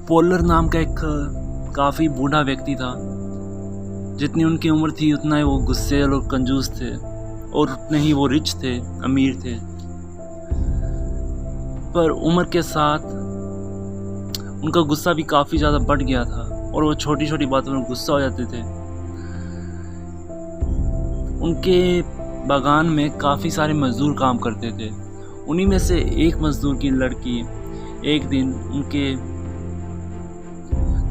Polar नाम का एक काफ़ी बूढ़ा व्यक्ति था। जितनी उनकी उम्र थी उतना ही वो गुस्सैल और कंजूस थे, और उतने ही वो रिच थे, अमीर थे। पर उम्र के साथ उनका गुस्सा भी काफ़ी ज़्यादा बढ़ गया था, और वो छोटी छोटी बातों में गुस्सा हो जाते थे। उनके बागान में काफ़ी सारे मज़दूर काम करते थे। उन्हीं में से एक मज़दूर की लड़की एक दिन उनके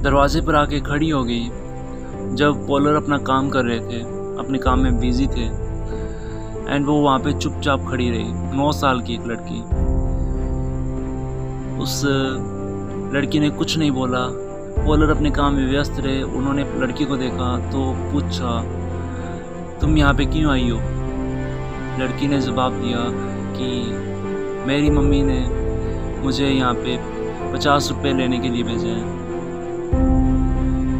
दरवाजे पर आके खड़ी हो गई। जब पोलर अपना काम कर रहे थे, अपने काम में बिजी थे, एंड वो वहाँ पे चुपचाप खड़ी रही। 9 साल की एक लड़की। उस लड़की ने कुछ नहीं बोला। पोलर अपने काम में व्यस्त रहे। उन्होंने लड़की को देखा तो पूछा, तुम यहाँ पे क्यों आई हो? लड़की ने जवाब दिया कि मेरी मम्मी ने मुझे यहाँ पे 50 रुपये लेने के लिए भेजे हैं।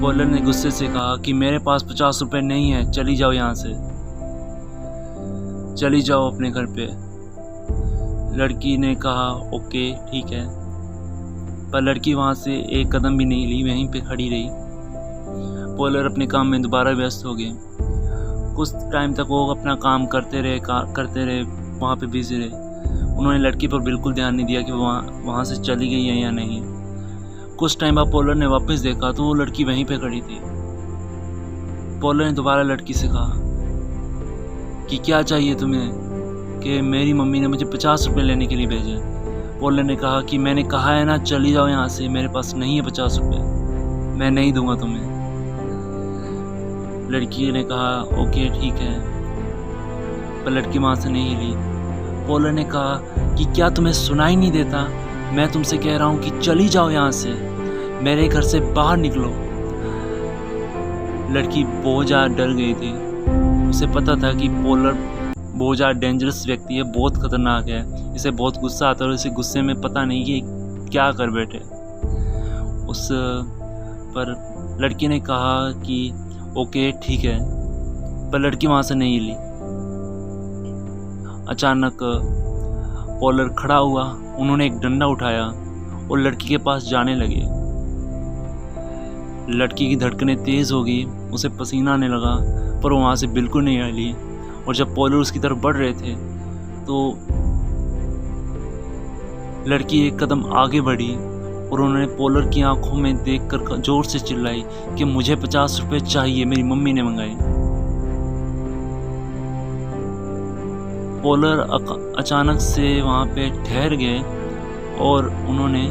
पोलर ने गुस्से से कहा कि मेरे पास 50 रुपये नहीं है, चली जाओ यहाँ से, चली जाओ अपने घर पे। लड़की ने कहा ओके ठीक है, पर लड़की वहाँ से एक कदम भी नहीं ली, वहीं पे खड़ी रही। पोलर अपने काम में दोबारा व्यस्त हो गए। कुछ टाइम तक वो अपना काम करते रहे, वहाँ पे बिजी रहे। उन्होंने लड़की पर बिल्कुल ध्यान नहीं दिया कि वहाँ से चली गई है या नहीं। कुछ टाइम बाद पोलर ने वापस देखा तो वो लड़की वहीं पे खड़ी थी। पोलर ने दोबारा लड़की से कहा कि क्या चाहिए तुम्हें, कि मेरी मम्मी ने मुझे 50 रुपये लेने के लिए भेजे। पोलर ने कहा कि मैंने कहा है ना, चली जाओ यहाँ से, मेरे पास नहीं है 50 रुपये, मैं नहीं दूंगा तुम्हें। लड़की ने कहा ओके ठीक है, पर लड़की वहाँ से नहीं हिली। पोलर ने कहा कि क्या तुम्हें सुनाई नहीं देता, मैं तुमसे कह रहा हूँ कि चली जाओ यहाँ से, मेरे घर से बाहर निकलो। लड़की बहुत ज़्यादा डर गई थी। उसे पता था कि पोलर बहुत ज़्यादा डेंजरस व्यक्ति है, बहुत ख़तरनाक है, इसे बहुत गुस्सा आता है, और इसे गुस्से में पता नहीं कि क्या कर बैठे। उस पर लड़की ने कहा कि ओके ठीक है, पर लड़की वहाँ से नहीं हिली। अचानक पोलर खड़ा हुआ। उन्होंने एक डंडा उठाया और लड़की के पास जाने लगे। लड़की की धड़कनें तेज़ हो गई, उसे पसीना आने लगा, पर वो वहाँ से बिल्कुल नहीं हिली। और जब पोलर उसकी तरफ बढ़ रहे थे तो लड़की एक कदम आगे बढ़ी और उन्होंने पोलर की आंखों में देखकर जोर से चिल्लाई कि मुझे 50 रुपये चाहिए, मेरी मम्मी ने मंगाए। पोलर अचानक से वहाँ पे ठहर गए और उन्होंने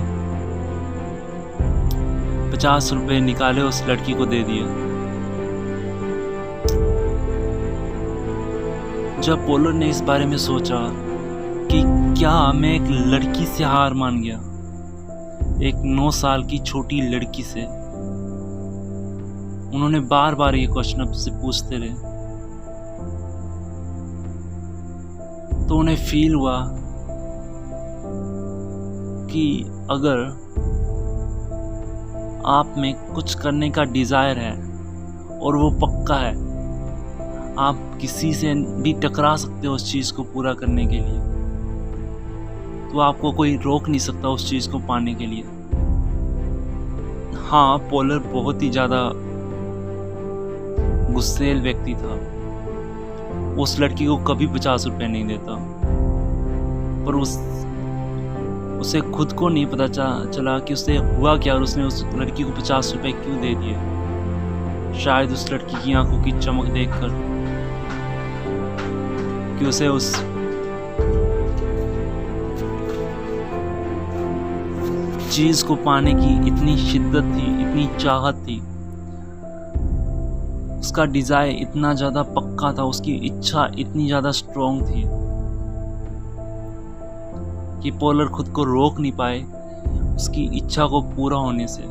50 रुपये निकाले, उस लड़की को दे दिए। जब पोलर ने इस बारे में सोचा कि क्या मैं एक लड़की से हार मान गया, एक 9 साल की छोटी लड़की से। उन्होंने बार बार ये क्वेश्चन आपसे पूछते रहे, तो उन्हें फील हुआ कि अगर आप में कुछ करने का डिज़ायर है और वो पक्का है, आप किसी से भी टकरा सकते हो उस चीज़ को पूरा करने के लिए, तो आपको कोई रोक नहीं सकता उस चीज़ को पाने के लिए। हाँ, पोलर बहुत ही ज़्यादा गुस्सैल व्यक्ति था। उस लड़की को कभी 50 रुपये नहीं देता, पर उसे खुद को नहीं पता चला कि उससे हुआ क्या और उसने उस लड़की को 50 रुपये क्यों दे दिए। शायद उस लड़की की आंखों की चमक देखकर कि उसे उस चीज को पाने की इतनी शिद्दत थी, इतनी चाहत थी, उसका डिजायर इतना ज़्यादा पक्का था, उसकी इच्छा इतनी ज़्यादा स्ट्रॉन्ग थी कि पोलर खुद को रोक नहीं पाए उसकी इच्छा को पूरा होने से,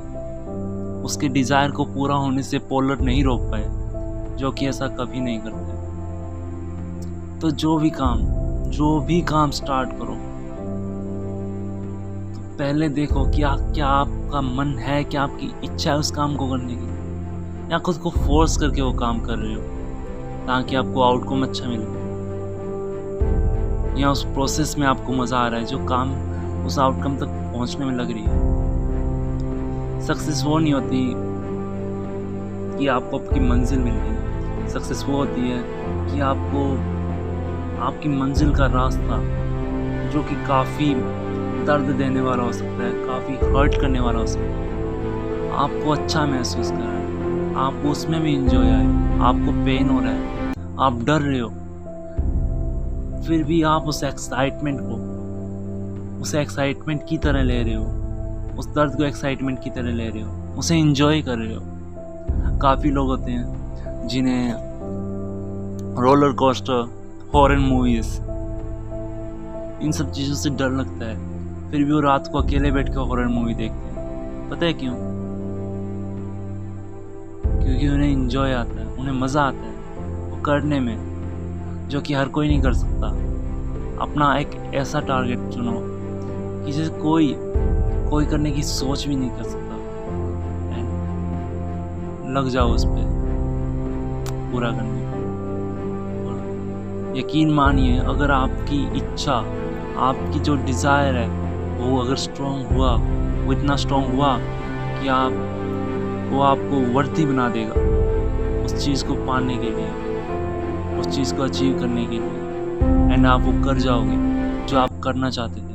उसके डिज़ायर को पूरा होने से पोलर नहीं रोक पाए, जो कि ऐसा कभी नहीं करते। तो जो भी काम स्टार्ट करो, तो पहले देखो कि क्या आपका मन है, क्या आपकी इच्छा है उस काम को करने की, या खुद को फोर्स करके वो काम कर रहे हो ताकि आपको आउटकम अच्छा मिले, या उस प्रोसेस में आपको मज़ा आ रहा है, जो काम उस आउटकम तक पहुंचने में लग रही है। सक्सेस वो नहीं होती कि आपको आपकी मंजिल मिल गई। सक्सेस वो होती है कि आपको आपकी मंजिल का रास्ता, जो कि काफ़ी दर्द देने वाला हो सकता है, काफ़ी हर्ट करने वाला हो सकता है, आपको अच्छा महसूस कर रहा है, आपको उसमें भी इंजॉय आए, आपको पेन हो रहा है, आप डर रहे हो, फिर भी आप उस एक्साइटमेंट की तरह ले रहे हो, उस दर्द को एक्साइटमेंट की तरह ले रहे हो, उसे इंजॉय कर रहे हो। काफ़ी लोग होते हैं जिन्हें रोलर कोस्टर, हॉरर मूवीज़, इन सब चीज़ों से डर लगता है, फिर भी वो रात को अकेले बैठ के हॉरर मूवी देखते हैं। पता है क्यों? क्योंकि उन्हें इंजॉय आता है, उन्हें मज़ा आता है वो करने में, जो कि हर कोई नहीं कर सकता। अपना एक ऐसा टारगेट चुनो कि जिसे कोई करने की सोच भी नहीं कर सकता, लग जाओ उस पर पूरा करने। और यकीन मानिए, अगर आपकी इच्छा, आपकी जो डिज़ायर है वो अगर स्ट्रॉन्ग हुआ, वो इतना स्ट्रॉन्ग हुआ कि वो आपको वर्दी बना देगा उस चीज़ को पाने के लिए, उस चीज़ को अचीव करने के लिए, एंड आप वो कर जाओगे जो आप करना चाहते थे।